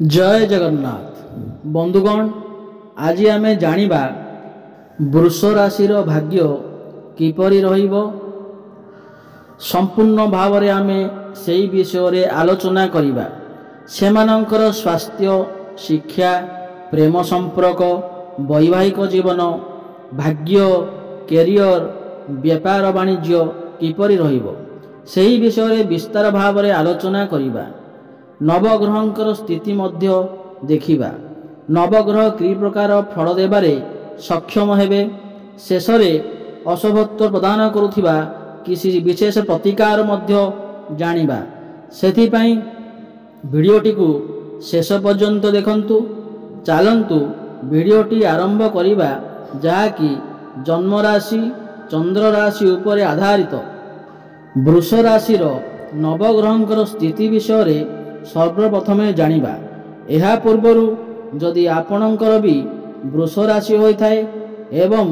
जय जगन्नाथ बंधुगण आज आम जानिबा वृष राशि भाग्य किपरि रहिबो संपूर्ण भाव में आम से विषय आलोचना करिबा। सेमानंकर स्वास्थ्य शिक्षा प्रेम संपर्क वैवाहिक जीवन भाग्य कैरियर व्यापार वाणिज्य किपरि रहिबो सेही विषय विस्तार भाव में आलोचना करिबा। नवग्रहंकर स्थिति मध्य देखिबा। नवग्रह कि प्रकार फल देबारे सक्षम हेबे शेष में अशुभत्व प्रदान करुथिबा किसी विशेष प्रतिकार मध्य जानिबा। सेथिपाई भिडियोटी को शेष पर्यंत देखंतु। चलंतु भिडियोटी आरंभ करिबा जहाँकि जन्म राशि चंद्र राशि उपर आधारित वृष राशिर नवग्रहंकर स्थिति विषय सर्वप्रथमे जानिबा। एहा पूर्वरु जदि आपणकर भी वृष राशि होइथाए एवं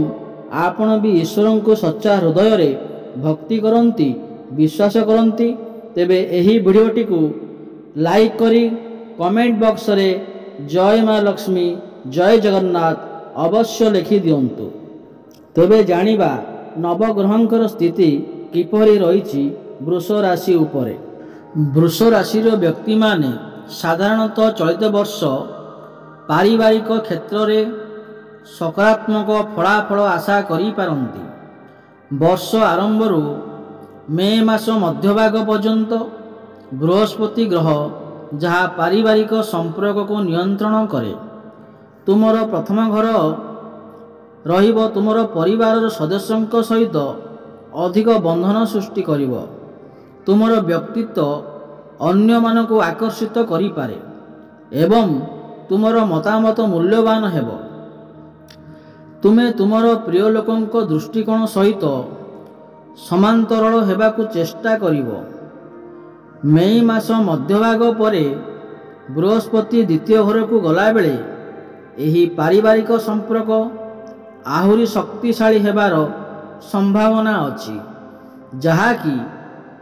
आपण भी ईश्वर को सच्चा हृदय रे भक्ति करंती विश्वास करंती तेबे एही वीडियोटी को लाइक करी कमेंट बॉक्स रे जय मां लक्ष्मी जय जगन्नाथ अवश्य लिखि दियंतु। तेबे जानिबा नवग्रहंकर स्थिति किपरि रहिछि वृष राशि उपरे। वृष राशि व्यक्ति माने साधारणतः चलित वर्ष पारिवारिक क्षेत्र में सकारात्मक फलाफल आशा करि पारंती। वर्ष आरंभ मे मास मध्यभाग पर्यंत बृहस्पति ग्रह जहाँ पारिवारिक संपर्क को नियंत्रण करे तुमर प्रथम घर रहिबो तुमर परिवार सदस्यों सहित अधिक बंधन सृष्टि करिवो। तुमर व्यक्तित्व अन्य मानक आकर्षित करि पारे एवं तुमर मतामत मूल्यवान हेबो। तुमे तुमर प्रिय लोकंक दृष्टिकोण सहित समांतरल हेबाकु चेष्टा करिवो। मई मास मध्यभाग परे बृहस्पति द्वितीय घर को गला बेले एही पारिवारिक संपर्क आहुरी शक्तिशाली हेबार संभावना अछि जहाँकि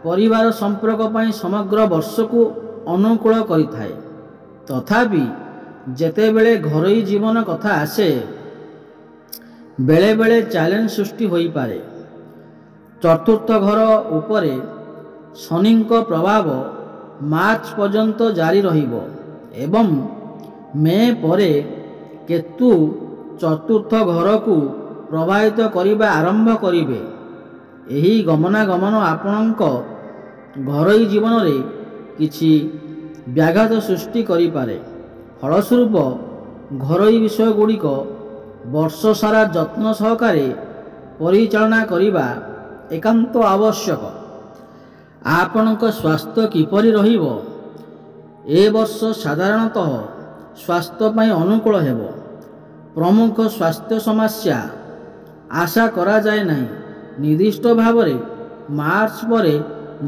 परिवार संपर्क पाई समग्र वर्ष को अनुकूल करिथाए। तथापि जेतेबेले घरोई जीवन कथा आसे बेले बेले चैलेंज सृष्टि होई पारे। चतुर्थ घर उपरे शनिंक प्रभाव मार्च पर्यंत जारी रहिबो एवं मे परे केतु चतुर्थ घर को प्रभावित करिबा आरंभ करिवे। एही गमनागमन आपणक घरोई जीवन रे किछि व्याघात सृष्टि करि पारे। फलस्वरूप घरोई विषय गुड़िक वर्ष सारा जत्न सहकारे परिचालना करिबा एकांत आवश्यक। आपणक स्वास्थ्य किपरि रहिबो ए वर्ष साधारणतः स्वास्थ्य पाई अनुकूल हेबो। प्रमुख स्वास्थ्य समस्या आशा करा जाए नहीं। निर्दिष्ट भाव में मार्च परे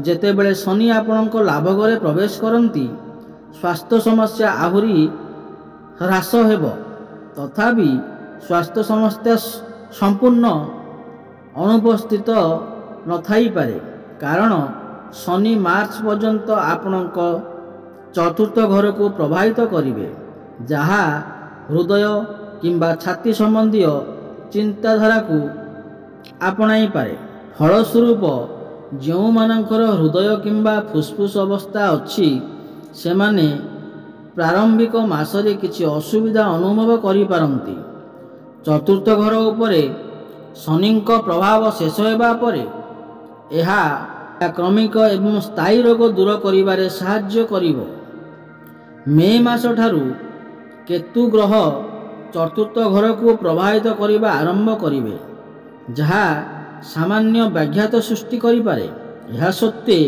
जेतेबेले शनि आपणक लाभ घरे प्रवेश करती स्वास्थ्य समस्या आहुरी ह्रास हेबो। तथापि स्वास्थ्य समस्या संपूर्ण अनुपस्थित नथाई पारे कारण शनि मार्च पर्यंत आपणक चतुर्थ घर को प्रभावित करिवे जहाँ हृदय किंबा छाती संबंधी चिंताधारा को आपणाई पारे। फलस्वरूप जो मानकर हृदय किंबा फुसफुस अवस्था अच्छी से माने प्रारंभिक मासरे किछि असुविधा अनुभव करि पारंती। चतुर्थ घर उपरे शनिंक प्रभाव शेष हेबा परे एहा क्रमिक एवं स्थायी रोग दूर करिबारे साहाय्य करिवो। मे मास ठारू केतु ग्रह चतुर्थ घर को प्रभावित करिबा आरंभ करिवे जहाँ सामान्य व्याघात सृष्टि करिपारे। यह सत्वे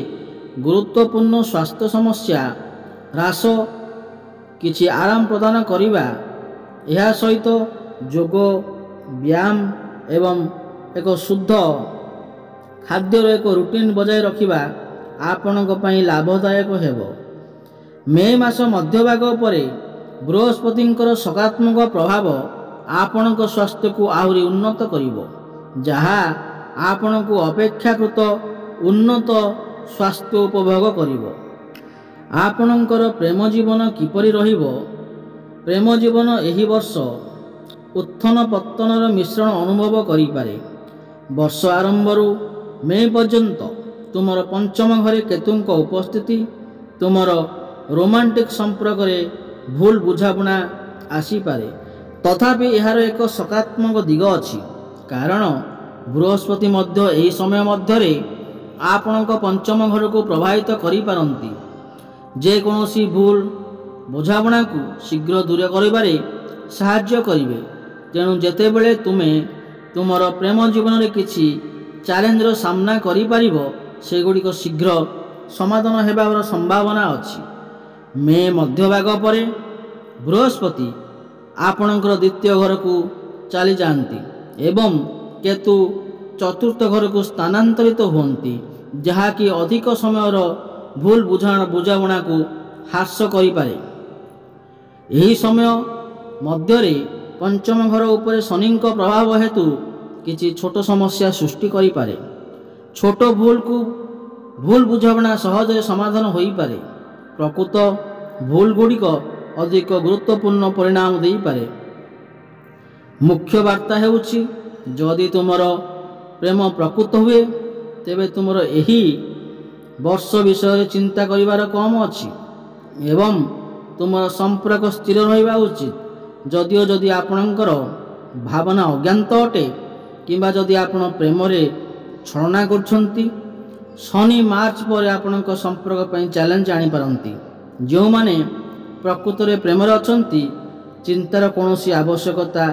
गुरुत्वपूर्ण स्वास्थ्य समस्या ह्रास किछि आराम प्रदान करिबा यह सहित जोग व्यायाम एवं एक शुद्ध खाद्यर एक रूटीन बजाय रखिबा आपणक पई लाभदायक हेबो। मे मास मध्यभाग परे बृहस्पतिंकर सकारात्मक प्रभाव आपणक स्वास्थ्य को आहुरी उन्नत करिवो जहाँ आपण को अपेक्षाकृत उन्नत स्वास्थ्य उपभोग करिवो। ଆପଣଙ୍କର ପ୍ରେମ ଜୀବନ କିପରି ରହିବ? ପ୍ରେମ ଜୀବନ ଏହି ବର୍ଷ ଉତ୍ଥନ ପତ୍ତନର ମିଶ୍ରଣ ଅନୁଭବ କରିପାରେ। ବର୍ଷ ଆରମ୍ଭରୁ ମେ ପର୍ଯ୍ୟନ୍ତ ତୁମର ପଞ୍ଚମ ଘରେ କେତୁଙ୍କ ଉପସ୍ଥିତି ତୁମର ରୋମାଣ୍ଟିକ ସମ୍ପର୍କରେ ଭୁଲ ବୁଝାବୁଣା ଆସିପାରେ। ତଥାପି ଏହାର ଏକ ସକାରାତ୍ମକ ଦିଗ ଅଛି, କାରଣ ବୃହସ୍ପତି ମଧ୍ୟ ଏହି ସମୟ ମଧ୍ୟରେ ଆପଣଙ୍କ ପଞ୍ଚମ ଘରକୁ ପ୍ରଭାବିତ କରିପାରନ୍ତି। ଯେକୌଣସି ଭୁଲ ବୁଝାବୁଣାକୁ ଶୀଘ୍ର ଦୂର କରିବାରେ ସାହାଯ୍ୟ କରିବେ। ତେଣୁ ଯେତେବେଳେ ତୁମେ ତୁମର ପ୍ରେମ ଜୀବନରେ କିଛି ଚ୍ୟାଲେଞ୍ଜର ସାମ୍ନା କରିପାରିବ, ସେଗୁଡ଼ିକ ଶୀଘ୍ର ସମାଧାନ ହେବାର ସମ୍ଭାବନା ଅଛି। ମେ ମଧ୍ୟଭାଗ ପରେ ବୃହସ୍ପତି ଆପଣଙ୍କର ଦ୍ୱିତୀୟ ଘରକୁ ଚାଲିଯାଆନ୍ତି ଏବଂ କେତୁ ଚତୁର୍ଥ ଘରକୁ ସ୍ଥାନାନ୍ତରିତ ହୁଅନ୍ତି, ଯାହାକି ଅଧିକ ସମୟର ଭୁଲ ବୁଝାବୁଣାକୁ ହ୍ରାସ କରିପାରେ। ଏହି ସମୟ ମଧ୍ୟରେ ପଞ୍ଚମ ଘର ଉପରେ ଶନିଙ୍କ ପ୍ରଭାବ ହେତୁ କିଛି ଛୋଟ ସମସ୍ୟା ସୃଷ୍ଟି କରିପାରେ। ଛୋଟ ଭୁଲ ବୁଝାବୁଣା ସହଜରେ ସମାଧାନ ହୋଇପାରେ। ପ୍ରକୃତ ଭୁଲ ଗୁଡ଼ିକ ଅଧିକ ଗୁରୁତ୍ୱପୂର୍ଣ୍ଣ ପରିଣାମ ଦେଇପାରେ। ମୁଖ୍ୟ ବାର୍ତ୍ତା ହେଉଛି, ଯଦି ତୁମର ପ୍ରେମ ପ୍ରକୃତ ହୁଏ, ତେବେ ତୁମର ଏହି ବର୍ଷ ବିଷୟରେ ଚିନ୍ତା କରିବାର କମ ଅଛି ଏବଂ ତୁମର ସମ୍ପର୍କ ସ୍ଥିର ରହିବା ଉଚିତ। ଯଦିଓ ଯଦି ଆପଣଙ୍କର ଭାବନା ଅଜ୍ଞାତ ଅଟେ କିମ୍ବା ଯଦି ଆପଣ ପ୍ରେମରେ ଛଳନା କରୁଛନ୍ତି, ଶନି ମାର୍ଚ୍ଚ ପରେ ଆପଣଙ୍କ ସମ୍ପର୍କ ପାଇଁ ଚ୍ୟାଲେଞ୍ଜ ଆଣିପାରନ୍ତି। ଯେଉଁମାନେ ପ୍ରକୃତରେ ପ୍ରେମରେ ଅଛନ୍ତି, ଚିନ୍ତାର କୌଣସି ଆବଶ୍ୟକତା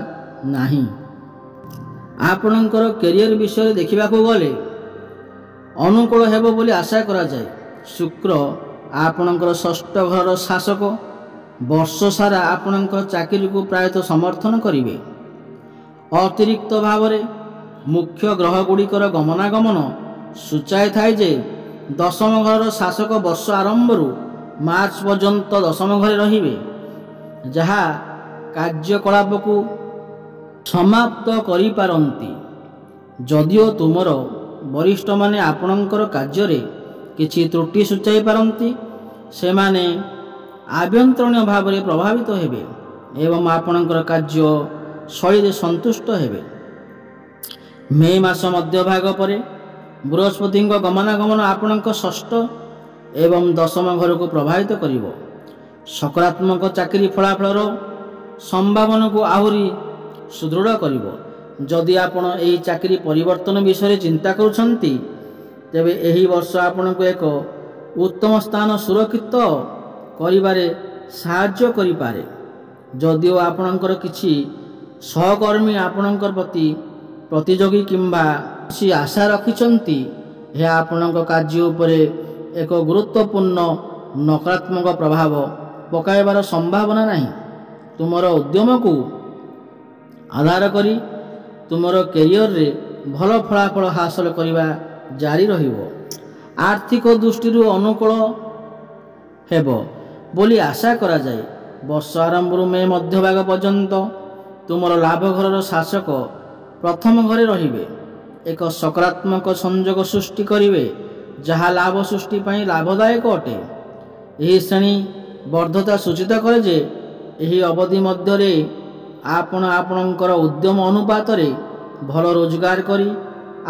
ନାହିଁ। ଆପଣଙ୍କର କ୍ୟାରିୟର ବିଷୟରେ ଦେଖିବାକୁ ଗଲେ ଅନୁକୂଳ ହେବ ବୋଲି ଆଶା କରାଯାଏ। ଶୁକ୍ର ଆପଣଙ୍କର ଷଷ୍ଠ ଘରର ଶାସକ ବର୍ଷ ସାରା ଆପଣଙ୍କ ଚାକିରିକୁ ପ୍ରାୟତଃ ସମର୍ଥନ କରିବେ। ଅତିରିକ୍ତ ଭାବରେ ମୁଖ୍ୟ ଗ୍ରହଗୁଡ଼ିକର ଗମନାଗମନ ସୂଚାଇଥାଏ ଯେ ଦଶମ ଘରର ଶାସକ ବର୍ଷ ଆରମ୍ଭରୁ ମାର୍ଚ୍ଚ ପର୍ଯ୍ୟନ୍ତ ଦଶମ ଘରେ ରହିବେ, ଯାହା କାର୍ଯ୍ୟକଳାପକୁ ସମାପ୍ତ କରିପାରନ୍ତି। ଯଦିଓ ତୁମର ବରିଷ୍ଠମାନେ ଆପଣଙ୍କର କାର୍ଯ୍ୟରେ କିଛି ତ୍ରୁଟି ସୂଚାଇ ପାରନ୍ତି, ସେମାନେ ଆଭ୍ୟନ୍ତରୀଣ ଭାବରେ ପ୍ରଭାବିତ ହେବେ ଏବଂ ଆପଣଙ୍କର କାର୍ଯ୍ୟ ଶୈଳୀରେ ସନ୍ତୁଷ୍ଟ ହେବେ। ମେ ମାସ ମଧ୍ୟଭାଗ ପରେ ବୃହସ୍ପତିଙ୍କ ଗମନାଗମନ ଆପଣଙ୍କ ଷଷ୍ଠ ଏବଂ ଦଶମ ଘରକୁ ପ୍ରଭାବିତ କରିବ। ସକାରାତ୍ମକ ଚାକିରି ଫଳାଫଳର ସମ୍ଭାବନାକୁ ଆହୁରି ସୁଦୃଢ଼ କରିବ। ଯଦି ଆପଣ ଏହି ଚାକିରି ପରିବର୍ତ୍ତନ ବିଷୟରେ ଚିନ୍ତା କରୁଛନ୍ତି, ତେବେ ଏହି ବର୍ଷ ଆପଣଙ୍କୁ ଏକ ଉତ୍ତମ ସ୍ଥାନ ସୁରକ୍ଷିତ କରିବାରେ ସାହାଯ୍ୟ କରିପାରେ। ଯଦିଓ ଆପଣଙ୍କର କିଛି ସହକର୍ମୀ ଆପଣଙ୍କ ପ୍ରତି ପ୍ରତିଯୋଗୀ କିମ୍ବା କିଛି ଆଶା ରଖିଛନ୍ତି, ଏହା ଆପଣଙ୍କ କାର୍ଯ୍ୟ ଉପରେ ଏକ ଗୁରୁତ୍ୱପୂର୍ଣ୍ଣ ନକାରାତ୍ମକ ପ୍ରଭାବ ପକାଇବାର ସମ୍ଭାବନା ନାହିଁ। ତୁମର ଉଦ୍ୟମକୁ ଆଧାର କରି ତୁମର କ୍ୟାରିୟରରେ ଭଲ ଫଳାଫଳ ହାସଲ କରିବା ଜାରି ରହିବ। ଆର୍ଥିକ ଦୃଷ୍ଟିରୁ ଅନୁକୂଳ ହେବ ବୋଲି ଆଶା କରାଯାଏ। ବର୍ଷ ଆରମ୍ଭରୁ ମେ ମଧ୍ୟଭାଗ ପର୍ଯ୍ୟନ୍ତ ତୁମର ଲାଭ ଘରର ଶାସକ ପ୍ରଥମ ଘରେ ରହିବେ, ଏକ ସକାରାତ୍ମକ ସଂଯୋଗ ସୃଷ୍ଟି କରିବେ, ଯାହା ଲାଭ ସୃଷ୍ଟି ପାଇଁ ଲାଭଦାୟକ ଅଟେ। ଏହି ଶ୍ରେଣୀ ବର୍ଦ୍ଧତା ସୂଚିତ କରେ ଯେ ଏହି ଅବଧି ମଧ୍ୟରେ ଆପଣ ଆପଣଙ୍କର ଉଦ୍ୟମ ଅନୁପାତରେ ଭଲ ରୋଜଗାର କରି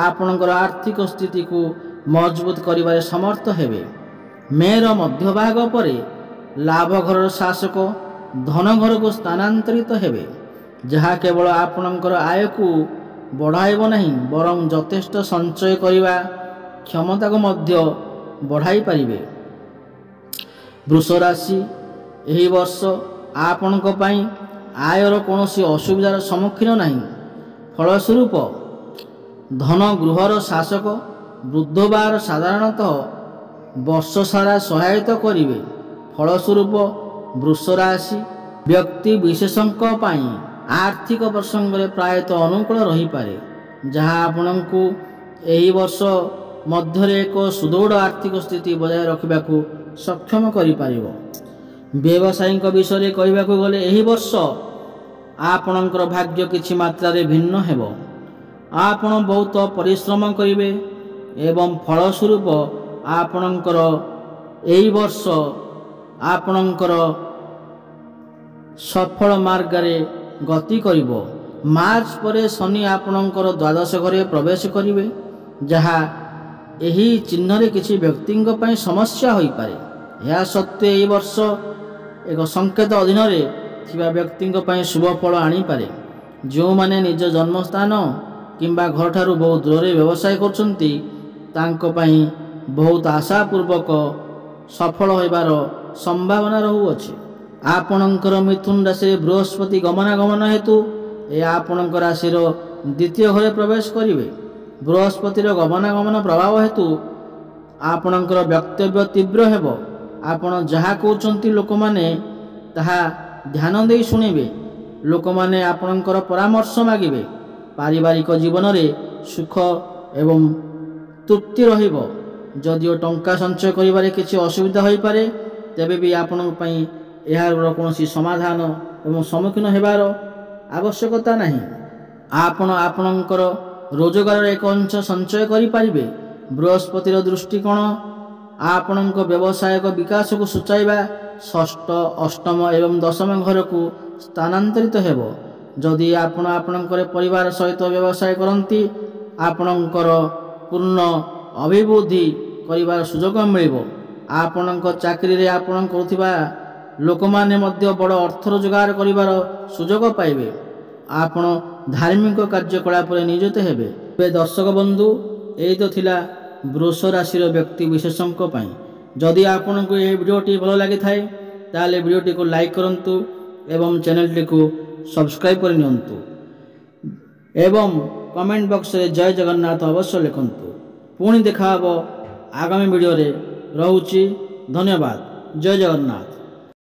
ଆପଣଙ୍କର ଆର୍ଥିକ ସ୍ଥିତିକୁ ମଜବୁତ କରିବାରେ ସମର୍ଥ ହେବେ। ମେର ମଧ୍ୟଭାଗ ପରେ ଲାଭ ଘରର ଶାସକ ଧନ ଘରକୁ ସ୍ଥାନାନ୍ତରିତ ହେବେ, ଯାହା କେବଳ ଆପଣଙ୍କର ଆୟକୁ ବଢ଼ାଇବ ନାହିଁ, ବରଂ ଯଥେଷ୍ଟ ସଞ୍ଚୟ କରିବା କ୍ଷମତାକୁ ମଧ୍ୟ ବଢ଼ାଇ ପାରିବେ। ବୃଷ ରାଶି, ଏହି ବର୍ଷ ଆପଣଙ୍କ ପାଇଁ ଆୟର କୌଣସି ଅସୁବିଧାର ସମ୍ମୁଖୀନ ନାହିଁ। ଫଳସ୍ୱରୂପ ଧନ ଗୃହର ଶାସକ ବୁଧବାର ସାଧାରଣତଃ ବର୍ଷ ସାରା ସହାୟତା କରିବେ। ଫଳସ୍ୱରୂପ ବୃଷ ରାଶି ବ୍ୟକ୍ତି ବିଶେଷଙ୍କ ପାଇଁ ଆର୍ଥିକ ପ୍ରସଙ୍ଗରେ ପ୍ରାୟତଃ ଅନୁକୂଳ ରହିପାରେ, ଯାହା ଆପଣଙ୍କୁ ଏହି ବର୍ଷ ମଧ୍ୟରେ ଏକ ସୁଦୃଢ଼ ଆର୍ଥିକ ସ୍ଥିତି ବଜାୟ ରଖିବାକୁ ସକ୍ଷମ କରିପାରିବ। ବ୍ୟବସାୟୀଙ୍କ ବିଷୟରେ କହିବାକୁ ଗଲେ ଏହି ବର୍ଷ ଆପଣଙ୍କର ଭାଗ୍ୟ କିଛି ମାତ୍ରାରେ ଭିନ୍ନ ହେବ। ଆପଣ ବହୁତ ପରିଶ୍ରମ କରିବେ ଏବଂ ଫଳସ୍ୱରୂପ ଆପଣଙ୍କର ଏହି ବର୍ଷ ଆପଣଙ୍କର ସଫଳ ମାର୍ଗରେ ଗତି କରିବ। ମାର୍ଚ୍ଚ ପରେ ଶନି ଆପଣଙ୍କର ଦ୍ୱାଦଶ ଘରେ ପ୍ରବେଶ କରିବେ, ଯାହା ଏହି ଚିହ୍ନରେ କିଛି ବ୍ୟକ୍ତିଙ୍କ ପାଇଁ ସମସ୍ୟା ହୋଇପାରେ। ଏହା ସତ୍ତ୍ୱେ ଏହି ବର୍ଷ ଏକ ସଂକେତ ଅଧୀନରେ ଥିବା ବ୍ୟକ୍ତିଙ୍କ ପାଇଁ ଶୁଭ ଫଳ ଆଣିପାରେ। ଯେଉଁମାନେ ନିଜ ଜନ୍ମସ୍ଥାନ କିମ୍ବା ଘରଠାରୁ ବହୁ ଦୂରରେ ବ୍ୟବସାୟ କରୁଛନ୍ତି, ତାଙ୍କ ପାଇଁ ବହୁତ ଆଶାପୂର୍ବକ ସଫଳ ହେବାର ସମ୍ଭାବନା ରହୁଅଛି। ଆପଣଙ୍କର ମିଥୁନ ରାଶିରେ ବୃହସ୍ପତି ଗମନାଗମନ ହେତୁ ଏହା ଆପଣଙ୍କ ରାଶିର ଦ୍ୱିତୀୟ ଘରେ ପ୍ରବେଶ କରିବେ। ବୃହସ୍ପତିର ଗମନାଗମନ ପ୍ରଭାବ ହେତୁ ଆପଣଙ୍କର ବକ୍ତବ୍ୟ ତୀବ୍ର ହେବ। ଆପଣ ଯାହା କହୁଛନ୍ତି ଲୋକମାନେ ତାହା ଧ୍ୟାନ ଦେଇ ଶୁଣିବେ। ଲୋକମାନେ ଆପଣଙ୍କର ପରାମର୍ଶ ମାଗିବେ। ପାରିବାରିକ ଜୀବନରେ ସୁଖ ଏବଂ ତୃପ୍ତି ରହିବ। ଯଦିଓ ଟଙ୍କା ସଞ୍ଚୟ କରିବାରେ କିଛି ଅସୁବିଧା ହୋଇପାରେ, ତେବେ ବି ଆପଣଙ୍କ ପାଇଁ ଏହାର କୌଣସି ସମାଧାନ ଏବଂ ସମ୍ମୁଖୀନ ହେବାର ଆବଶ୍ୟକତା ନାହିଁ। ଆପଣ ଆପଣଙ୍କର ରୋଜଗାରର ଏକ ଅଂଶ ସଞ୍ଚୟ କରିପାରିବେ। ବୃହସ୍ପତିର ଦୃଷ୍ଟିକୋଣ ଆପଣଙ୍କ ବ୍ୟବସାୟିକ ବିକାଶକୁ ସୂଚାଇବା ଷଷ୍ଠ, ଅଷ୍ଟମ ଏବଂ ଦଶମ ଘରକୁ ସ୍ଥାନାନ୍ତରିତ ହେବ। ଯଦି ଆପଣ ଆପଣଙ୍କର ପରିବାର ସହିତ ବ୍ୟବସାୟ କରନ୍ତି, ଆପଣଙ୍କର ପୂର୍ଣ୍ଣ ଅଭିବୃଦ୍ଧି କରିବାର ସୁଯୋଗ ମିଳିବ। ଆପଣଙ୍କ ଚାକିରିରେ ଆପଣ କରୁଥିବା ଲୋକମାନେ ମଧ୍ୟ ବଡ଼ ଅର୍ଥ ରୋଜଗାର କରିବାର ସୁଯୋଗ ପାଇବେ। ଆପଣ ଧାର୍ମିକ କାର୍ଯ୍ୟକଳାପରେ ନିୟୋଜିତ ହେବେ। ଏବେ ଦର୍ଶକ ବନ୍ଧୁ, ଏହି ତ ଥିଲା ବୃଷ ରାଶିର ବ୍ୟକ୍ତି ବିଶେଷଙ୍କ ପାଇଁ। ଯଦି ଆପଣଙ୍କୁ ଏହି ଭିଡ଼ିଓଟି ଭଲ ଲାଗିଥାଏ, ତାହେଲେ ଭିଡ଼ିଓଟିକୁ ଲାଇକ୍ କରନ୍ତୁ ଏବଂ ଚ୍ୟାନେଲଟିକୁ ସବସ୍କ୍ରାଇବ୍ କରି ନିଅନ୍ତୁ ଏବଂ କମେଣ୍ଟ ବକ୍ସରେ ଜୟ ଜଗନ୍ନାଥ ଅବଶ୍ୟ ଲେଖନ୍ତୁ। ପୁଣି ଦେଖା ହେବ ଆଗାମୀ ଭିଡ଼ିଓରେ। ରହୁଛି, ଧନ୍ୟବାଦ। ଜୟ ଜଗନ୍ନାଥ।